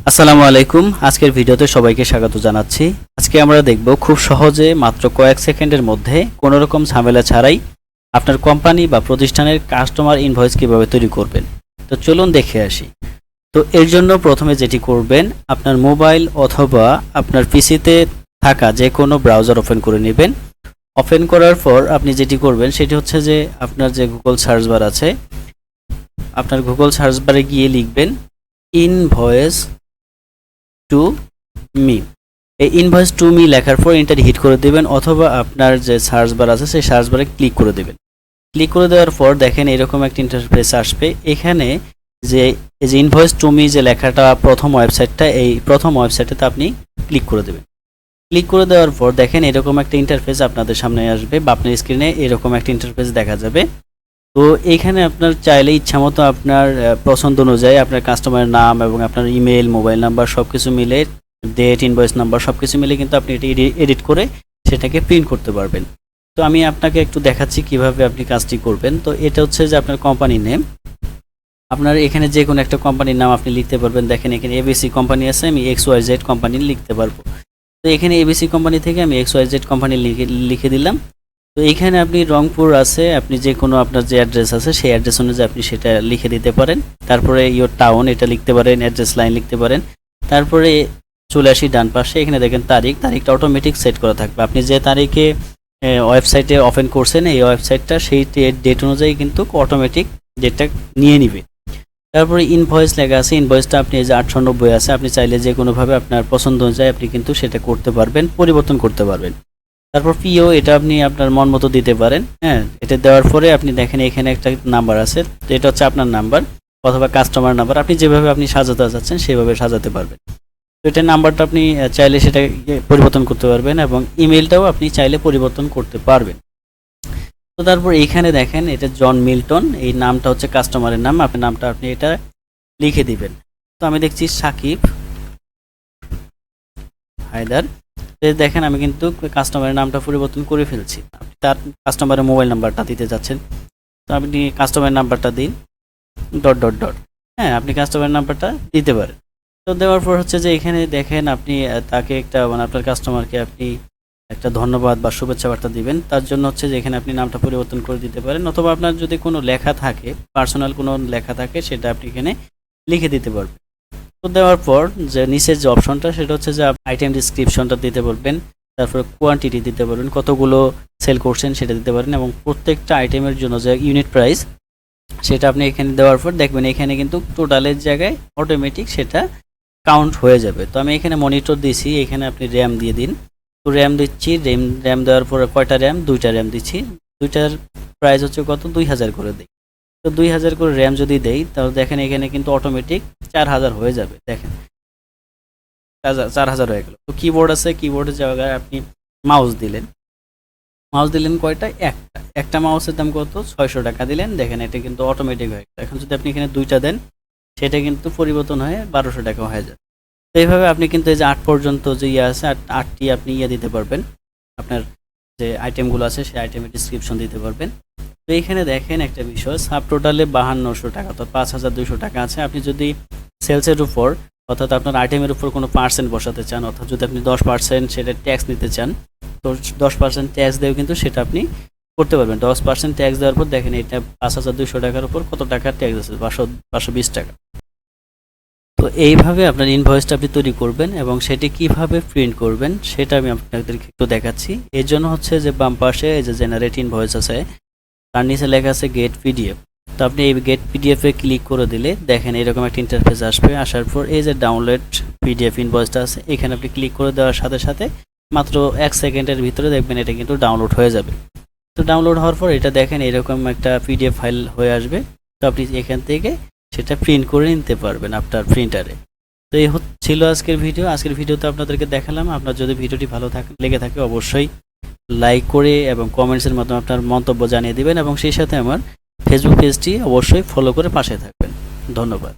আসসালামু আলাইকুম। আজকের ভিডিওতে সবাইকে স্বাগত জানাচ্ছি। আজকে আমরা দেখব খুব সহজে মাত্র কয়েক সেকেন্ডের মধ্যে কোনো রকম ঝামেলা ছাড়াই আপনার কোম্পানি বা প্রতিষ্ঠানের কাস্টমার ইনভয়েস কিভাবে তৈরি করবেন। তো চলুন দেখে আসি। তো এর জন্য প্রথমে যেটি করবেন, আপনার মোবাইল অথবা আপনার পিসিতে থাকা যে কোনো ব্রাউজার ওপেন করে নেবেন। ওপেন করার পর আপনি যেটি করবেন সেটি হচ্ছে যে আপনার যে গুগল সার্চ বার আছে, আপনার গুগল সার্চ বারে গিয়ে লিখবেন ইনভয়েস টু মি। এই ইনভয়েস টু মি লেখার পর এন্টার হিট করে দেবেন, অথবা আপনার যে সার্চ বার আছে সেই সার্চ বারে ক্লিক করে দেবেন। ক্লিক করে দেওয়ার পর দেখেন এরকম একটা ইন্টারফেস আসবে। এখানে যে এই যে ইনভয়েস টু মি যে লেখাটা প্রথম ওয়েবসাইটটা, এই প্রথম ওয়েবসাইটে আপনি ক্লিক করে দেবেন। ক্লিক করে দেওয়ার পর দেখেন এরকম একটা ইন্টারফেস আপনাদের সামনে আসবে, বা আপনার স্ক্রিনে এরকম একটা ইন্টারফেস দেখা যাবে। তো এইখানে আপনার চাইলে ইচ্ছামতো আপনার পছন্দ অনুযায়ী আপনার কাস্টমারের নাম এবং আপনার ইমেল, মোবাইল নাম্বার সব কিছু মিলে, ডেট, ইনভয়েস নাম্বার সব কিছু মিলে কিন্তু আপনি এটি এডিট করে সেটাকে প্রিন্ট করতে পারবেন। তো আমি আপনাকে একটু দেখাচ্ছি কিভাবে আপনি কাজটি করবেন। তো এটা হচ্ছে যে আপনার কোম্পানি নেম, আপনার এখানে যে কোনো একটা কোম্পানির নাম আপনি লিখতে পারবেন। দেখেন এখানে এবিসি কোম্পানি আছে, আমি XYZ কোম্পানি লিখতে পারবো। তো এখানে এবিসি কোম্পানি থেকে আমি XYZ কোম্পানি লিখে দিলাম। তো এইখানে আপনি রংপুর আছে, আপনি যে কোনো আপনার যে অ্যাড্রেস আছে সেই অ্যাড্রেস অনুযায়ী আপনি সেটা লিখে দিতে পারেন। তারপরে ইয়োর টাউন এটা লিখতে পারেন, অ্যাড্রেস লাইন লিখতে পারেন। তারপরে চলে আসি ডান পাশে, এখানে দেখেন তারিখটা অটোমেটিক সেট করা থাকবে। আপনি যে তারিখে ওয়েবসাইটে ওপেন করছেন এই ওয়েবসাইটটা সেই ডেট অনুযায়ী কিন্তু অটোমেটিক ডেটটা নিয়ে নিবে। তারপরে ইনভয়েস লেখা আছে, ইনভয়েসটা আপনি এই যে 890 আছে, আপনি চাইলে যে কোনোভাবে আপনার পছন্দ অনুযায়ী আপনি কিন্তু সেটা করতে পারবেন, পরিবর্তন করতে পারবেন। তারপর পিও এটা আপনি আপনার মন মতো দিতে পারেন। হ্যাঁ, এটা দেওয়ার পরে আপনি দেখেন এখানে একটা নাম্বার আছে, তো এটা হচ্ছে আপনার নাম্বার অথবা কাস্টমার নাম্বার, আপনি যেভাবে আপনি সাজাতে চাচ্ছেন সেভাবে সাজাতে পারবেন। তো এটা নাম্বারটা আপনি চাইলে সেটা পরিবর্তন করতে পারবেন, এবং ইমেলটাও আপনি চাইলে পরিবর্তন করতে পারবেন। তো তারপর এইখানে দেখেন এটা জন মিল্টন, এই নামটা হচ্ছে কাস্টমারের নাম, আপনার নামটা আপনি এটা লিখে দিবেন। তো আমি দেখছি সাকিব হায়দার। দেখেন আমি কিন্তু কাস্টমারের নামটা পরিবর্তন করে ফেলছি। আপনি তার কাস্টমারের মোবাইল নাম্বারটা দিতে যাচ্ছেন, তো আপনি কাস্টমারের নাম্বারটা দিন .. হ্যাঁ, আপনি কাস্টমারের নাম্বারটা দিতে পারেন। তো দেওয়ার পর হচ্ছে যে এখানে দেখেন আপনি তাকে একটা আপনার কাস্টমারকে আপনি একটা ধন্যবাদ বা শুভেচ্ছা বার্তা দিবেন। তার জন্য হচ্ছে যে এখানে আপনি নামটা পরিবর্তন করে দিতে পারেন, অথবা আপনার যদি কোনো লেখা থাকে, পার্সোনাল কোনো লেখা থাকে, সেটা আপনি এখানে লিখে দিতে পারবেন। তো দেওয়ার পর যে নিচের যে অপশনটা সেটা হচ্ছে যে আইটেম ডিসক্রিপশনটা দিতে বলবেন, তারপরে কোয়ান্টিটি দিতে পারবেন, কতগুলো সেল করছেন সেটা দিতে পারেন, এবং প্রত্যেকটা আইটেমের জন্য যে ইউনিট প্রাইস সেটা আপনি এখানে দেওয়ার পর দেখবেন এখানে কিন্তু টোটালের জায়গায় অটোমেটিক সেটা কাউন্ট হয়ে যাবে। তো আমি এখানে মনিটর দিয়েছি, এখানে আপনি র্যাম দিয়ে দিন। তো র্যাম দিচ্ছি, র্যাম দেওয়ার পরে কয়টা র্যাম? 2টা র্যাম দিচ্ছি। 2টার প্রাইস হচ্ছে কত? 2000 করে দিই। তো 2000 করে র্যাম যদি দেই তাহলে দেখেন এখানে কিন্তু অটোমেটিক 4000 হয়ে যাবে। দেখেন 4000 হয়ে গেল। তো কিবোর্ড আছে, কিবোর্ডের জায়গায় আপনি মাউস দিলেন। মাউস দিলেন কয়টা? একটা মাউসের দাম কত? 600 টাকা দিলেন। দেখেন এটা কিন্তু অটোমেটিক হয়ে গেল। এখন যদি আপনি এখানে 2টা দেন সেটা কিন্তু পরিবর্তন হয়ে 1200 টাকা হয়ে যাবে। তো এইভাবে আপনি কিন্তু এই যে 8 পর্যন্ত যে আছে 8টি আপনি দিতে পারবেন, আপনার যে আইটেমগুলো আছে সেই আইটেমের ডিসক্রিপশন দিতে পারবেন। তো এইখানে দেখেন একটা বিষয়, সাব টোটালে 5200 টাকা, তো 5200 টাকা আছে। আপনি যদি সেলসের উপর অর্থাৎ আপনার আইটেমের উপর কোনো পার্সেন্ট বসাতে চান, অর্থাৎ যদি আপনি 10% সেটা ট্যাক্স নিতে চান, তো 10% ট্যাক্স দিয়েও কিন্তু সেটা আপনি করতে পারবেন। 10% ট্যাক্স দেওয়ার পর দেখেন এটা 5200 টাকার উপর কত টাকা ট্যাক্স আছে? 520 টাকা। তো এইভাবে আপনার ইনভয়েসটা আপনি তৈরি করবেন, এবং সেটি কিভাবে প্রিন্ট করবেন সেটা আমি আপনাদেরকে একটু দেখাচ্ছি। এর জন্য হচ্ছে যে বাম পাশে এই যে জেনারেট ইনভয়েস আছে, তার নিচে লেখা আছে গেট পিডিএফ। তো আপনি এই গেট পিডিএফে ক্লিক করে দিলে দেখেন এরকম একটা ইন্টারফেস আসবে। আসার পর এই যে ডাউনলোড পিডিএফ ইনভয়েসটা আছে, এখানে আপনি ক্লিক করে দেওয়ার সাথে সাথে মাত্র 1 সেকেন্ডের ভিতরে দেখবেন এটা কিন্তু ডাউনলোড হয়ে যাবে। তো ডাউনলোড হওয়ার পর এটা দেখেন এরকম একটা পিডিএফ ফাইল হয়ে আসবে। তো আপনি এখান থেকে সেটা প্রিন্ট করে নিতে পারবেন আপনার প্রিন্টারে। তো এই ছিল আজকের ভিডিও। আজকের ভিডিওতে আপনাদেরকে দেখালাম। আপনার যদি ভিডিওটি ভালো লেগে থাকে অবশ্যই লাইক করে এবং কমেন্টসের মাধ্যমে আপনার মন্তব্য জানিয়ে দিবেন, এবং সেই সাথে আমার ফেসবুক পেজটি অবশ্যই ফলো করে পাশে থাকবেন। ধন্যবাদ।